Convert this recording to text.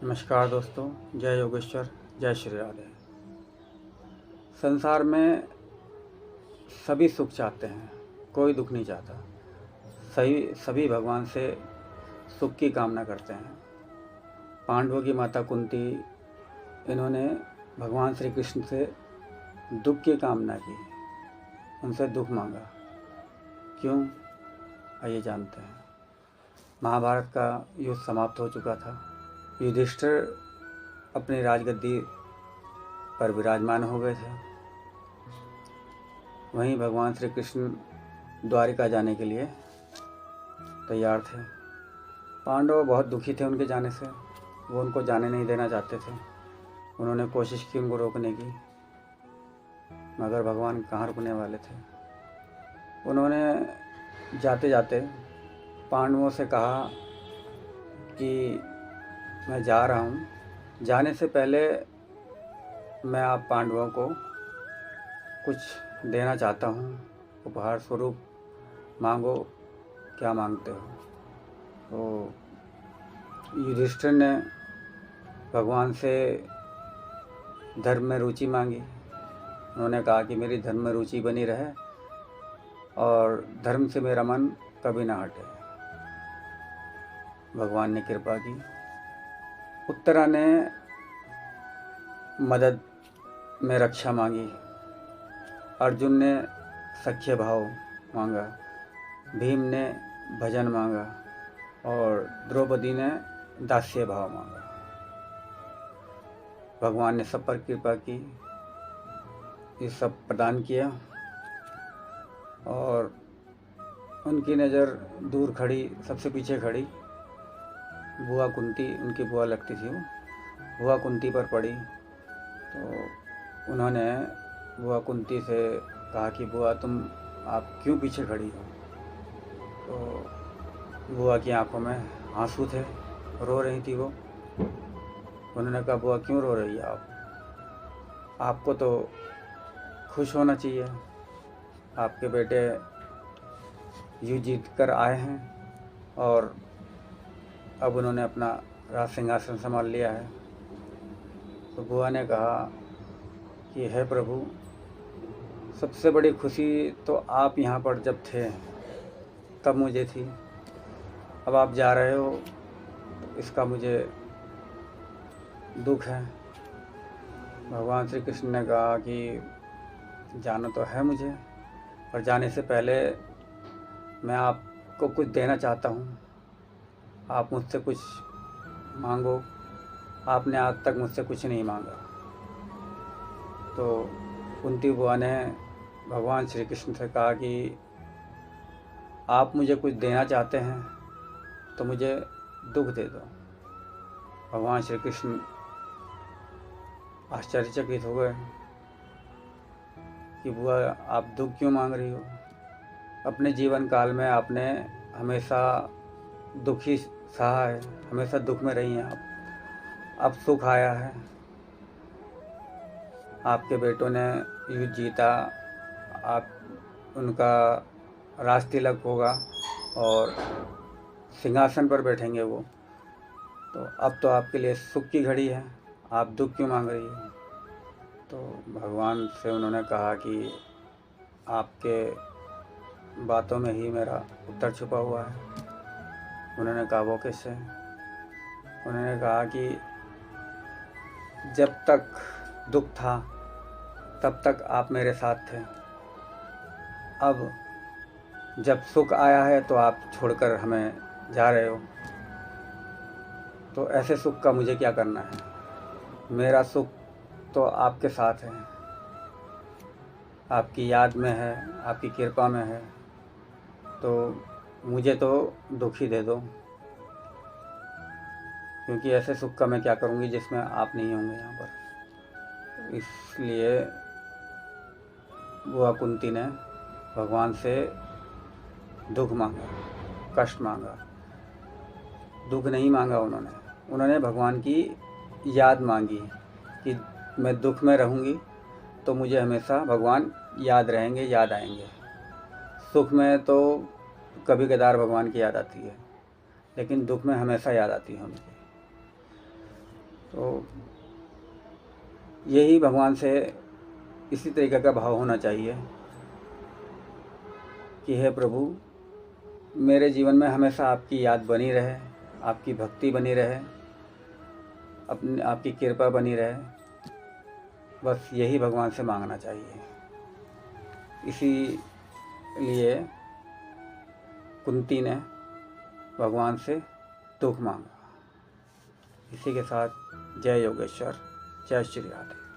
नमस्कार दोस्तों, जय योगेश्वर, जय श्री राधे। संसार में सभी सुख चाहते हैं, कोई दुख नहीं चाहता। सभी भगवान से सुख की कामना करते हैं। पांडवों की माता कुंती, इन्होंने भगवान श्री कृष्ण से दुख की कामना की, उनसे दुख मांगा। क्यों? आइए जानते हैं। महाभारत का युद्ध समाप्त हो चुका था। युधिष्ठिर अपनी राजगद्दी पर विराजमान हो गए थे। वहीं भगवान श्री कृष्ण द्वारिका जाने के लिए तैयार थे। पांडव बहुत दुखी थे उनके जाने से, वो उनको जाने नहीं देना चाहते थे। उन्होंने कोशिश की उनको रोकने की, मगर भगवान कहाँ रुकने वाले थे। उन्होंने जाते जाते पांडवों से कहा कि मैं जा रहा हूँ, जाने से पहले मैं आप पांडवों को कुछ देना चाहता हूँ, उपहार स्वरूप मांगो, क्या मांगते हो। तो युधिष्ठिर ने भगवान से धर्म में रुचि मांगी। उन्होंने कहा कि मेरी धर्म में रुचि बनी रहे और धर्म से मेरा मन कभी ना हटे। भगवान ने कृपा की। उत्तरा ने मदद में रक्षा मांगी, अर्जुन ने सख्य भाव मांगा, भीम ने भजन मांगा और द्रौपदी ने दास्य भाव मांगा। भगवान ने सब पर कृपा की, ये सब प्रदान किया और उनकी नज़र दूर खड़ी, सबसे पीछे खड़ी बुआ कुंती, उनकी बुआ लगती थी वो, बुआ कुंती पर पड़ी। तो उन्होंने बुआ कुंती से कहा कि बुआ आप क्यों पीछे खड़ी हो। तो बुआ की आंखों में आंसू थे, रो रही थी वो। उन्होंने कहा बुआ क्यों रो रही है आपको तो खुश होना चाहिए, आपके बेटे युद्ध जीत कर आए हैं और अब उन्होंने अपना राज सिंहासन संभाल लिया है। तो बुआ ने कहा कि हे प्रभु, सबसे बड़ी खुशी तो आप यहाँ पर जब थे तब मुझे थी, अब आप जा रहे हो तो इसका मुझे दुख है। भगवान श्री कृष्ण ने कहा कि जाना तो है मुझे, पर जाने से पहले मैं आपको कुछ देना चाहता हूँ, आप मुझसे कुछ मांगो। आपने आज तक मुझसे कुछ नहीं मांगा। तो कुंती बुआ ने भगवान श्री कृष्ण से कहा कि आप मुझे कुछ देना चाहते हैं तो मुझे दुख दे दो। भगवान श्री कृष्ण आश्चर्यचकित हो गए कि बुआ आप दुख क्यों मांग रही हो। अपने जीवन काल में आपने हमेशा दुख ही सहा है, हमेशा दुख में रही हैं आप। अब सुख आया है, आपके बेटों ने युद्ध जीता, आप उनका राज तिलक होगा और सिंहासन पर बैठेंगे वो। तो अब तो आपके लिए सुख की घड़ी है, आप दुख क्यों मांग रही हो। तो भगवान से उन्होंने कहा कि आपके बातों में ही मेरा उत्तर छुपा हुआ है। उन्होंने कहा वो कैसे। उन्होंने कहा कि जब तक दुख था तब तक आप मेरे साथ थे, अब जब सुख आया है तो आप छोड़कर हमें जा रहे हो। तो ऐसे सुख का मुझे क्या करना है, मेरा सुख तो आपके साथ है, आपकी याद में है, आपकी कृपा में है। तो मुझे तो दुख ही दे दो, क्योंकि ऐसे सुख का मैं क्या करूँगी जिसमें आप नहीं होंगे यहाँ पर। इसलिए बुआ कुंती ने भगवान से दुख मांगा, कष्ट मांगा, दुख नहीं मांगा। उन्होंने भगवान की याद मांगी कि मैं दुख में रहूँगी तो मुझे हमेशा भगवान याद रहेंगे, याद आएंगे। सुख में तो कभी कदार भगवान की याद आती है, लेकिन दुख में हमेशा याद आती है उनकी। तो यही भगवान से इसी तरीके का भाव होना चाहिए कि हे प्रभु, मेरे जीवन में हमेशा आपकी याद बनी रहे, आपकी भक्ति बनी रहे, अपनी आपकी कृपा बनी रहे। बस यही भगवान से मांगना चाहिए। इसीलिए कुंती ने भगवान से दुख मांगा। इसी के साथ जय योगेश्वर, जय श्री राधे।